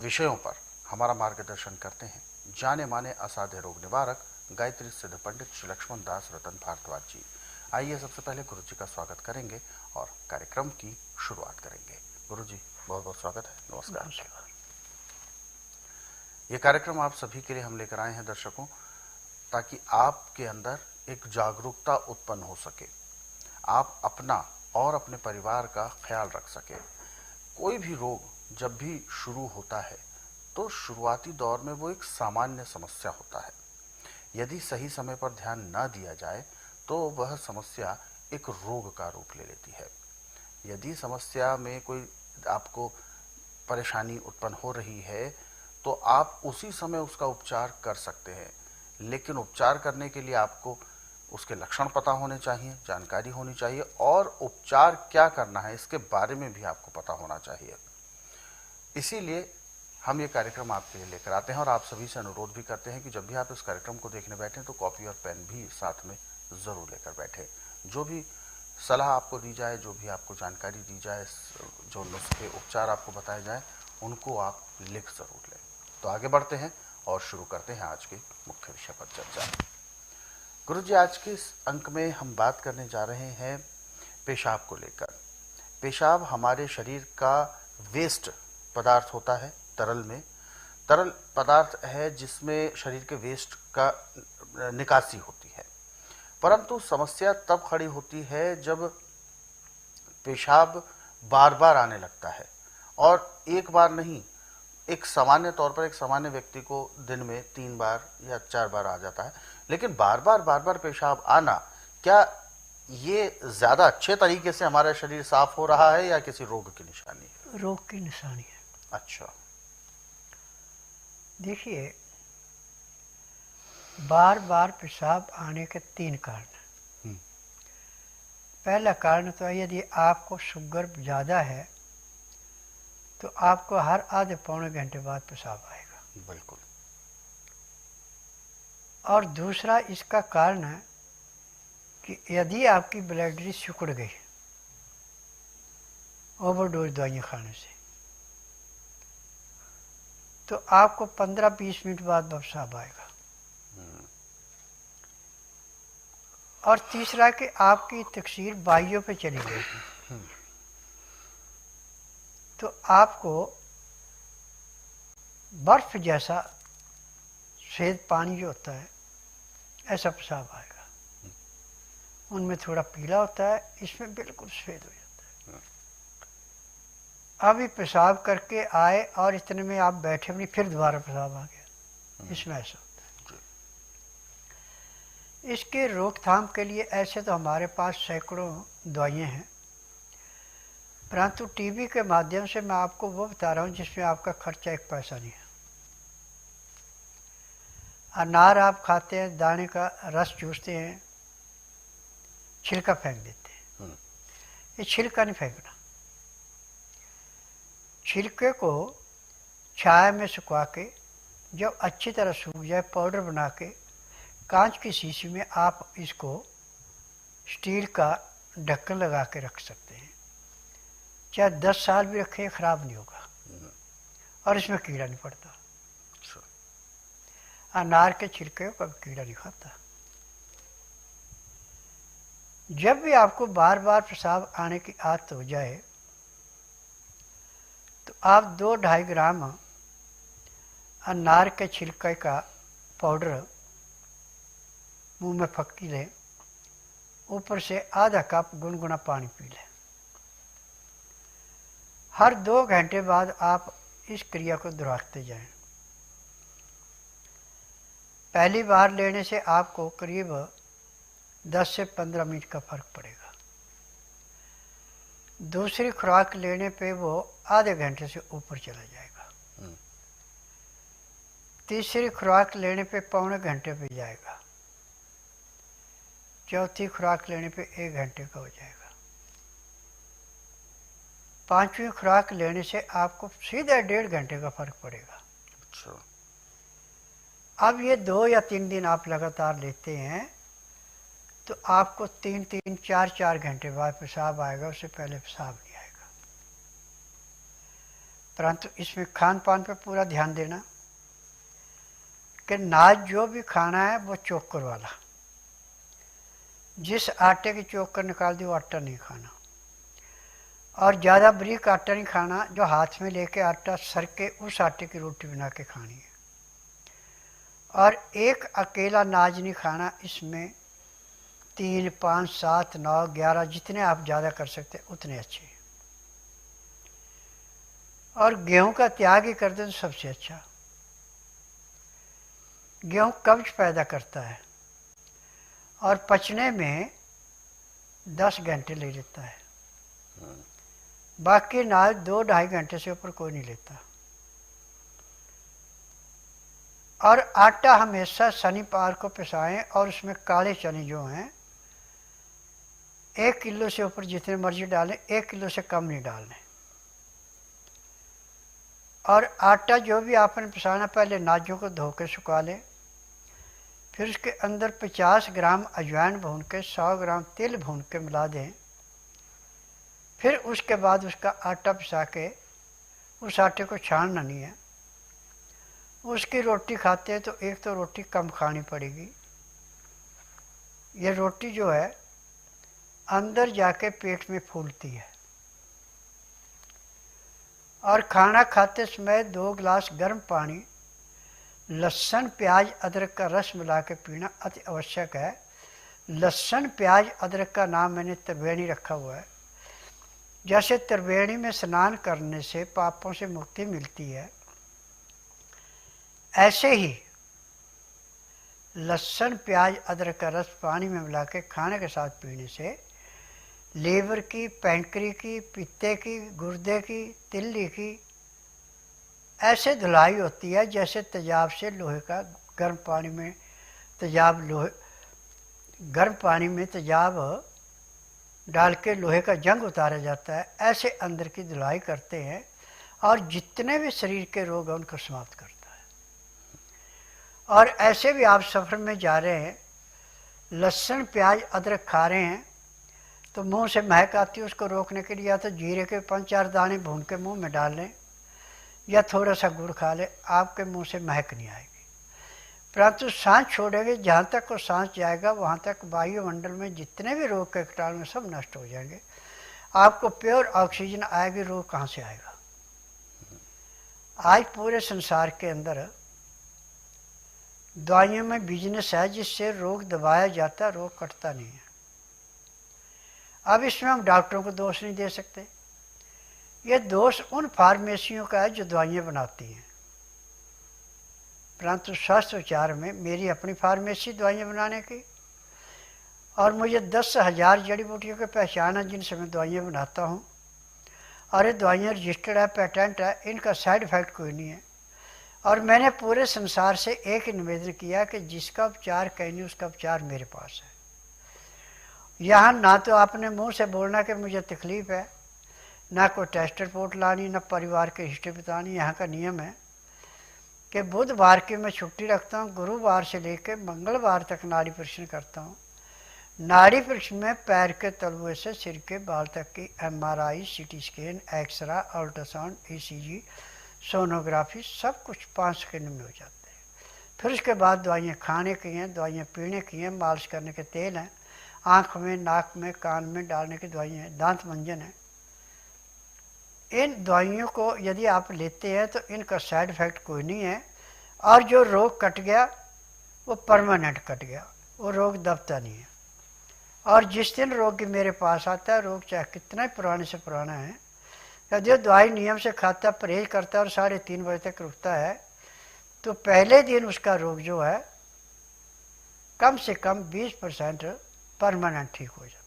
विषयों पर हमारा मार्गदर्शन करते हैं जाने माने असाध्य रोग निवारक गायत्री सिद्ध पंडित श्री लक्ष्मण दास रतन भारद्वाज जी। आइए सबसे पहले गुरु जी का स्वागत करेंगे और कार्यक्रम की शुरुआत करेंगे। गुरु जी बहुत बहुत स्वागत है। नमस्कार। ये कार्यक्रम आप सभी के लिए हम लेकर आए हैं दर्शकों, ताकि आपके अंदर एक जागरूकता उत्पन्न हो सके, आप अपना और अपने परिवार का ख्याल रख सके। कोई भी रोग जब भी शुरू होता है तो शुरुआती दौर में वो एक सामान्य समस्या होता है। यदि सही समय पर ध्यान न दिया जाए तो वह समस्या एक रोग का रूप ले लेती है। यदि समस्या में कोई आपको परेशानी उत्पन्न हो रही है तो आप उसी समय उसका उपचार कर सकते हैं, लेकिन उपचार करने के लिए आपको उसके लक्षण पता होने चाहिए, जानकारी होनी चाहिए, और उपचार क्या करना है इसके बारे में भी आपको पता होना चाहिए। इसीलिए हम ये कार्यक्रम आपके लिए लेकर आते हैं और आप सभी से अनुरोध भी करते हैं कि जब भी आप इस कार्यक्रम को देखने बैठें तो कॉपी और पेन भी साथ में ज़रूर लेकर बैठें। जो भी सलाह आपको दी जाए, जो भी आपको जानकारी दी जाए, जो नुस्खे उपचार आपको बताए जाए, उनको आप लिख ज़रूर लें। तो आगे बढ़ते हैं और शुरू करते हैं आज के मुख्य विषय पर चर्चा। गुरु जी, आज के इस अंक में हम बात करने जा रहे हैं पेशाब को लेकर। पेशाब हमारे शरीर का वेस्ट पदार्थ होता है, तरल पदार्थ है जिसमें शरीर के वेस्ट का निकासी होती है। परंतु समस्या तब खड़ी होती है जब पेशाब बार बार आने लगता है, और एक बार नहीं, एक सामान्य तौर पर एक सामान्य व्यक्ति को दिन में 3 बार या 4 बार आ जाता है, लेकिन बार बार पेशाब आना, क्या ये ज्यादा अच्छे तरीके से हमारा शरीर साफ हो रहा है या किसी रोग की निशानी है? रोग की निशानी है। अच्छा। देखिए, बार बार पेशाब आने के 3 कारण हैं। पहला कारण तो है, यदि आपको शुगर ज़्यादा है तो आपको हर आधे पौने घंटे बाद पेशाब आएगा। बिल्कुल। और दूसरा इसका कारण है कि यदि आपकी ब्लडरी सिकुड़ गई ओवरडोज दवाइयाँ खाने से, तो आपको 15-20 मिनट बाद पेशाब आएगा। और तीसरा कि आपकी तकसीर बाइयों पे चली गई, तो आपको बर्फ जैसा सफ़ेद पानी जो होता है ऐसा पेशाब आएगा। उनमें थोड़ा पीला होता है, इसमें बिल्कुल सफ़ेद हो जाता है। अभी पेशाब करके आए और इतने में आप बैठे भी, फिर दोबारा पेशाब आ गया, इसमें ऐसा होता है। इसके रोकथाम के लिए ऐसे तो हमारे पास सैकड़ों दवाइयाँ हैं, परंतु टीवी के माध्यम से मैं आपको वो बता रहा हूँ जिसमें आपका खर्चा 1 पैसा नहीं है। अनार आप खाते हैं, दाने का रस चूसते हैं, छिलका फेंक देते हैं। ये छिलका नहीं फेंकना, छिलके को छाया में सुखा के जब अच्छी तरह सूख जाए, पाउडर बना के कांच की शीशी में आप इसको स्टील का ढक्कन लगा के रख सकते हैं। चाहे 10 साल भी रखें, ख़राब नहीं होगा और इसमें कीड़ा नहीं पड़ता। अनार के छिलके को कभी कीड़ा नहीं खाता। जब भी आपको बार बार पेशाब आने की आदत हो जाए तो आप 2-2.5 ग्राम अनार के छिलके का पाउडर मुंह में फक्की लें, ऊपर से आधा कप गुनगुना पानी पी लें। हर 2 घंटे बाद आप इस क्रिया को दोहराते जाएं। पहली बार लेने से आपको करीब 10 से 15 मिनट का फर्क पड़ेगा। दूसरी खुराक लेने पे वो आधे घंटे से ऊपर चला जाएगा। तीसरी खुराक लेने पे पौने घंटे पे जाएगा। चौथी खुराक लेने पे 1 घंटे का हो जाएगा। 5वीं खुराक लेने से आपको सीधा 1.5 घंटे का फर्क पड़ेगा। अच्छा। अब ये 2 या 3 दिन आप लगातार लेते हैं तो आपको 3-3, 4-4 घंटे बाद पेशाब आएगा, उससे पहले पेशाब नहीं आएगा। परंतु इसमें खान पान पर पूरा ध्यान देना कि नाज जो भी खाना है वो चोकर वाला। जिस आटे की चोकर निकाल दी वो आटा नहीं खाना, और ज़्यादा बारीक आटा नहीं खाना। जो हाथ में लेके आटा सर के उस आटे की रोटी बना के खानी है। और एक अकेला नाज नहीं खाना, इसमें 3, 5, 7, 9, 11 जितने आप ज़्यादा कर सकते उतने अच्छे। और गेहूं का त्याग ही कर दे तो सबसे अच्छा। गेहूं कब्ज पैदा करता है और पचने में 10 घंटे ले लेता है। बाकी नाज 2-2.5 घंटे से ऊपर कोई नहीं लेता। और आटा हमेशा शनिवार को पिसाएं, और उसमें काले चने जो हैं 1 किलो से ऊपर जितने मर्जी डालें, 1 किलो से कम नहीं डालने। और आटा जो भी आपने पिसाना पहले नाजों को धो के सुखा लें, फिर उसके अंदर 50 ग्राम अजवाइन भून के, 100 ग्राम तिल भून के मिला दें। फिर उसके बाद उसका आटा पिसा के, उस आटे को छानना नहीं है। उसकी रोटी खाते हैं तो एक तो रोटी कम खानी पड़ेगी। ये रोटी जो है अंदर जाके पेट में फूलती है। और खाना खाते समय 2 गिलास गर्म पानी, लहसुन प्याज अदरक का रस मिला के पीना अति आवश्यक है। लहसुन प्याज अदरक का नाम मैंने त्रिवेणी रखा हुआ है। जैसे त्रिवेणी में स्नान करने से पापों से मुक्ति मिलती है, ऐसे ही लहसुन प्याज अदरक का रस पानी में मिला के खाने के साथ पीने से लीवर की, पैंक्री की, पित्ते की, गुर्दे की, तिल्ली की ऐसे धुलाई होती है जैसे तेजाब से लोहे का गर्म पानी में तेजाब डाल के लोहे का जंग उतारा जाता है। ऐसे अंदर की धुलाई करते हैं और जितने भी शरीर के रोग हैं उनको समाप्त करता है। और ऐसे भी आप सफ़र में जा रहे हैं, लहसुन प्याज अदरक खा रहे हैं तो मुंह से महक आती है, उसको रोकने के लिए या तो जीरे के 5-4 दाने भून के मुंह में डाल लें या थोड़ा सा गुड़ खा लें, आपके मुंह से महक नहीं आएगी। परंतु सांस छोड़ेंगे, जहाँ तक वो सांस जाएगा वहाँ तक वायुमंडल में जितने भी रोग के कीटाणु सब नष्ट हो जाएंगे। आपको प्योर ऑक्सीजन आएगी, रोग कहाँ से आएगा। आज पूरे संसार के अंदर दवाइयों में बिजनेस है जिससे रोग दबाया जाता है, रोग कटता नहीं है। अब इसमें हम डॉक्टरों को दोष नहीं दे सकते। ये दोष उन फार्मेसियों का है जो दवाइयाँ बनाती हैं। परंतु स्वास्थ्य उपचार में मेरी अपनी फार्मेसी दवाइयाँ बनाने की, और मुझे 10,000 जड़ी बूटियों की पहचान है जिनसे मैं दवाइयाँ बनाता हूँ। और ये दवाइयाँ रजिस्टर्ड है, पेटेंट है, इनका साइड इफ़ेक्ट कोई नहीं है। और मैंने पूरे संसार से एक ही निवेदन किया कि जिसका उपचार कहीं नहीं उसका उपचार मेरे पास है। यहाँ ना तो आपने मुंह से बोलना कि मुझे तकलीफ़ है, ना कोई टेस्ट रिपोर्ट लानी, ना परिवार की हिस्ट्री बतानी। यहाँ का नियम है कि बुधवार की मैं छुट्टी रखता हूँ, गुरुवार से लेकर मंगलवार तक नाड़ी परीक्षण करता हूँ। नाड़ी परीक्षण में पैर के तलुए से सिर के बाल तक की MRI, CT scan, X-ray, ultrasound, ECG, sonography सब कुछ 5 सेकंड में हो जाते हैं। फिर उसके बाद दवाइयाँ खाने की हैं, दवाइयाँ पीने की हैं, मालिश करने के तेल हैं, आँख में, नाक में, कान में डालने की दवाइयाँ हैं, दांत मंजन है। इन दवाइयों को यदि आप लेते हैं तो इनका साइड इफ़ेक्ट कोई नहीं है। और जो रोग कट गया वो परमानेंट कट गया, वो रोग दबता नहीं है। और जिस दिन रोगी मेरे पास आता है, रोग चाहे कितना ही पुराने से पुराना है, यदि वो दवाई नियम से खाता, परहेज करता है और 3:30 बजे तक रुकता है, तो पहले दिन उसका रोग जो है कम से कम 20% परमानेंट ठीक हो जाता है।